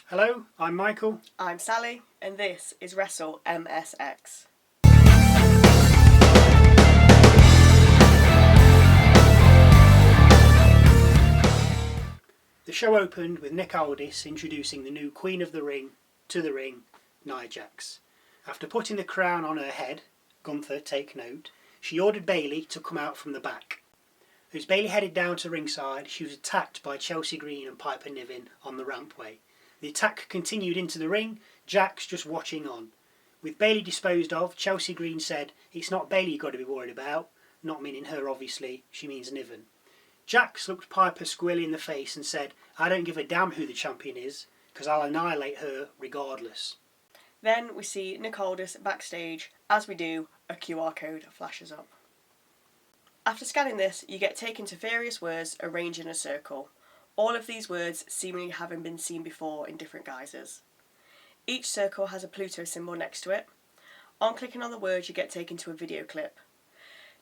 Hello, I'm Michael. I'm Sally, and this is Wrestle MSX. The show opened with Nick Aldis introducing the new Queen of the Ring to the ring, Nia Jax. After putting the crown on her head, Gunther, take note, she ordered Bayley to come out from the back. As Bayley headed down to ringside, she was attacked by Chelsea Green and Piper Niven on the rampway. The attack continued into the ring, Jax just watching on. With Bayley disposed of, Chelsea Green said, "It's not Bayley you've got to be worried about," not meaning her obviously, she means Niven. Jax looked Piper squarely in the face and said, "I don't give a damn who the champion is, because I'll annihilate her regardless." Then we see Nick Aldis backstage. As we do, a QR code flashes up. After scanning this, you get taken to various words arranged in a circle, all of these words seemingly having been seen before in different guises. Each circle has a Pluto symbol next to it. On clicking on the words, you get taken to a video clip.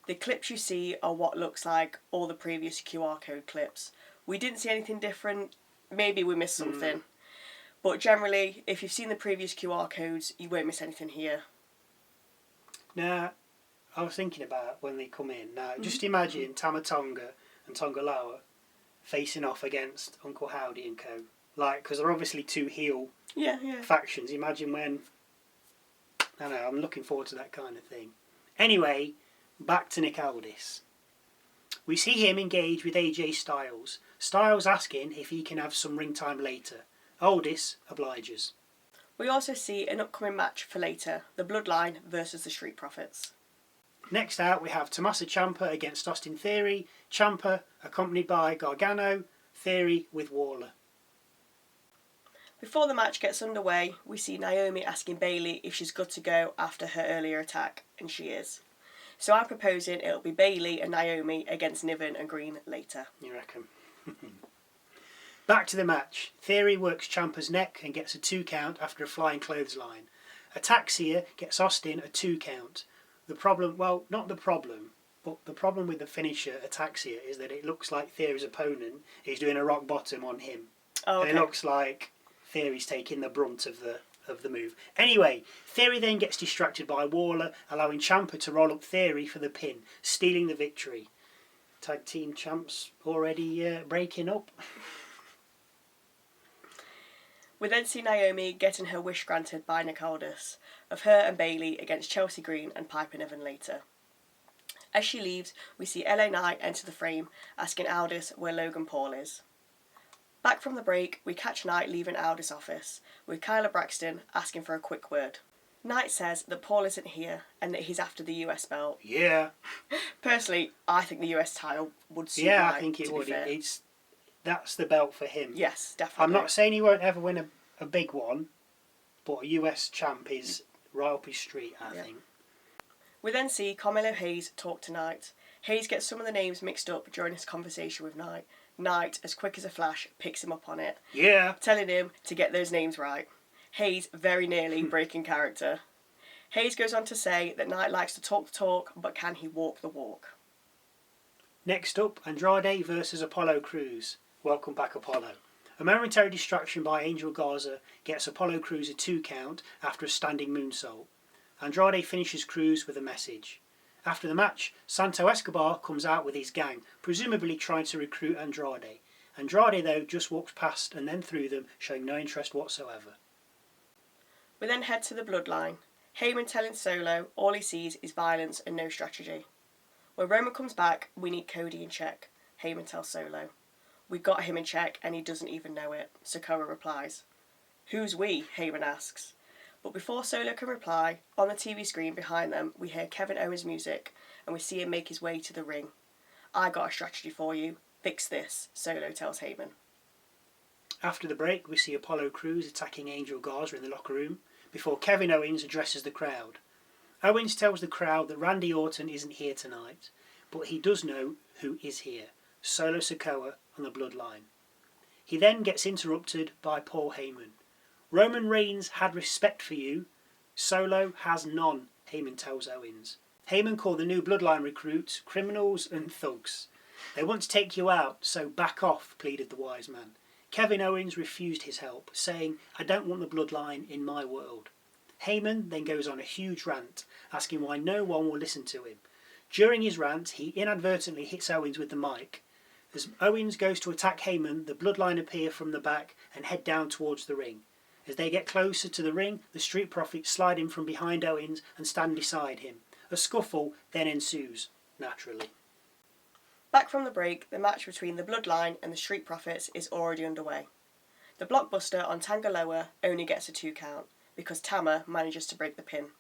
The clips you see are what looks like all the previous QR code clips. We didn't see anything different, maybe we missed something. But generally, if you've seen the previous QR codes, you won't miss anything here. Now, I was thinking about when they come in. Now, just imagine Tama Tonga and Tongaloa facing off against Uncle Howdy and co. Like, because they're obviously two heel factions. Imagine when... I don't know, I'm looking forward to that kind of thing. Anyway, back to Nick Aldis. We see him engage with AJ Styles. Styles asking if he can have some ring time later. Aldis obliges. We also see an upcoming match for later, the Bloodline versus the Street Profits. Next out we have Tommaso Ciampa against Austin Theory, Ciampa accompanied by Gargano, Theory with Waller. Before the match gets underway, we see Naomi asking Bayley if she's good to go after her earlier attack, and she is. So I'm proposing it'll be Bayley and Naomi against Niven and Green later. You reckon? Back to the match. Theory works Ciampa's neck and gets a 2 count after a flying clothesline. Ataxia gets Austin a 2 count. The problem, well, not the problem, but the problem with the finisher Ataxia is that it looks like Theory's opponent is doing a rock bottom on him. Oh, okay. And it looks like Theory's taking the brunt of the move. Anyway, Theory then gets distracted by Waller, allowing Ciampa to roll up Theory for the pin, stealing the victory. Tag team champs already breaking up. We then see Naomi getting her wish granted by Nick Aldis of her and Bayley against Chelsea Green and Piper Niven later. As she leaves, we see LA Knight enter the frame, asking Aldis where Logan Paul is. Back from the break, we catch Knight leaving Aldis' office, with Kyla Braxton asking for a quick word. Knight says that Paul isn't here and that he's after the US belt. Yeah. Personally, I think the US title would suit Yeah, Knight, I think it would. Fair. That's the belt for him. Yes, definitely. I'm not saying he won't ever win a big one, but a US champ is right up his street, I think. We then see Carmelo Hayes talk to Knight. Hayes gets some of the names mixed up during his conversation with Knight. Knight, as quick as a flash, picks him up on it. Yeah. Telling him to get those names right. Hayes very nearly breaking character. Hayes goes on to say that Knight likes to talk the talk, but can he walk the walk? Next up, Andrade versus Apollo Crews. Welcome back, Apollo. A momentary distraction by Angel Garza gets Apollo Crews a 2 count after a standing moonsault. Andrade finishes Crews with a message. After the match, Santo Escobar comes out with his gang, presumably trying to recruit Andrade. Andrade, though, just walks past and then through them, showing no interest whatsoever. We then head to the Bloodline. Heyman telling Solo all he sees is violence and no strategy. When Roman comes back, we need Cody in check. Heyman tells Solo. We got him in check and he doesn't even know it, Sokoa replies. Who's we? Heyman asks. But before Solo can reply, on the TV screen behind them we hear Kevin Owens' music and we see him make his way to the ring. I got a strategy for you. Fix this, Solo tells Heyman. After the break, we see Apollo Crews attacking Angel Garza in the locker room before Kevin Owens addresses the crowd. Owens tells the crowd that Randy Orton isn't here tonight, but he does know who is here, Solo Sikoa on the Bloodline. He then gets interrupted by Paul Heyman. Roman Reigns had respect for you, Solo has none, Heyman tells Owens. Heyman called the new Bloodline recruits criminals and thugs. They want to take you out, so back off, pleaded the wise man. Kevin Owens refused his help, saying, "I don't want the Bloodline in my world." Heyman then goes on a huge rant, asking why no one will listen to him. During his rant, he inadvertently hits Owens with the mic. As Owens goes to attack Heyman, the Bloodline appear from the back and head down towards the ring. As they get closer to the ring, the Street Profits slide in from behind Owens and stand beside him. A scuffle then ensues, naturally. Back from the break, the match between the Bloodline and the Street Profits is already underway. The blockbuster on Tangaloa only gets a 2 count, because Tama manages to break the pin.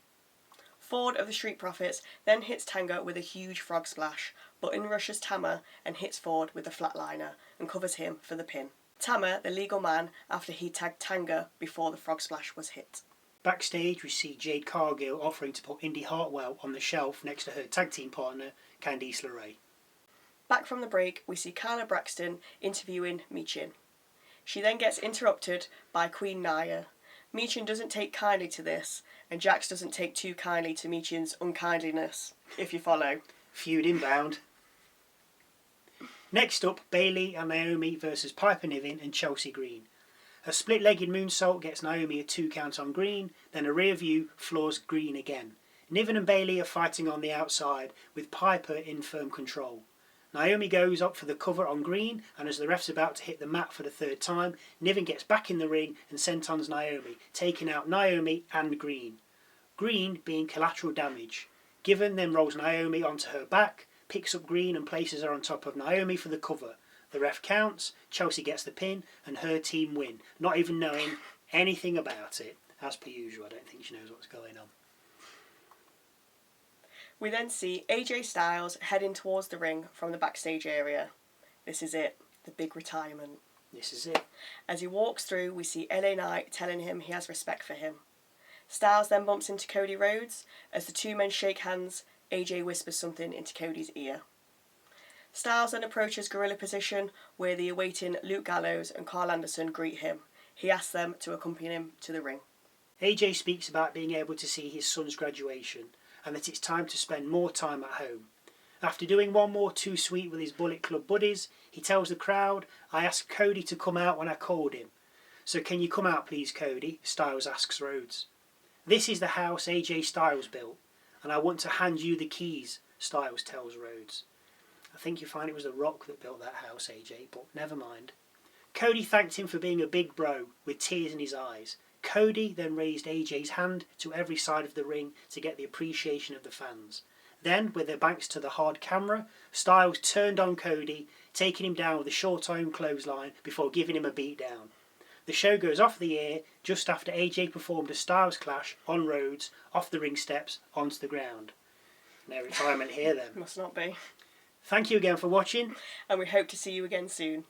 Ford of the Street Profits then hits Tanga with a huge frog splash, but in rushes Tama and hits Ford with a flatliner and covers him for the pin. Tama, the legal man, after he tagged Tanga before the frog splash was hit. Backstage, we see Jade Cargill offering to put Indy Hartwell on the shelf next to her tag team partner, Candice LeRae. Back from the break, we see Kyla Braxton interviewing Michin. She then gets interrupted by Queen Nia. Michin doesn't take kindly to this, and Jax doesn't take too kindly to Michin's unkindliness, if you follow. Feud inbound. Next up, Bayley and Naomi versus Piper Niven and Chelsea Green. A split-legged moonsault gets Naomi a 2 count on Green, then a rear view floors Green again. Niven and Bayley are fighting on the outside, with Piper in firm control. Naomi goes up for the cover on Green, and as the ref's about to hit the mat for the 3rd time, Niven gets back in the ring and sentons Naomi, taking out Naomi and Green. Green being collateral damage. Niven then rolls Naomi onto her back, picks up Green and places her on top of Naomi for the cover. The ref counts, Chelsea gets the pin, and her team win, not even knowing anything about it. As per usual, I don't think she knows what's going on. We then see AJ Styles heading towards the ring from the backstage area. This is it, the big retirement. This is it. As he walks through, we see LA Knight telling him he has respect for him. Styles then bumps into Cody Rhodes. As the two men shake hands, AJ whispers something into Cody's ear. Styles then approaches gorilla position, where the awaiting Luke Gallows and Carl Anderson greet him. He asks them to accompany him to the ring. AJ speaks about being able to see his son's graduation, and that it's time to spend more time at home. After doing one more too sweet with his Bullet Club buddies, he tells the crowd, "I asked Cody to come out when I called him. So can you come out please, Cody?" Styles asks Rhodes. "This is the house AJ Styles built, and I want to hand you the keys," Styles tells Rhodes. I think you find it was The Rock that built that house, AJ, but never mind. Cody thanked him for being a big bro, with tears in his eyes. Cody then raised AJ's hand to every side of the ring to get the appreciation of the fans. Then, with their backs to the hard camera, Styles turned on Cody, taking him down with a short-arm clothesline before giving him a beatdown. The show goes off the air just after AJ performed a Styles clash on Rhodes, off the ring steps, onto the ground. No retirement here then. Must not be. Thank you again for watching. And we hope to see you again soon.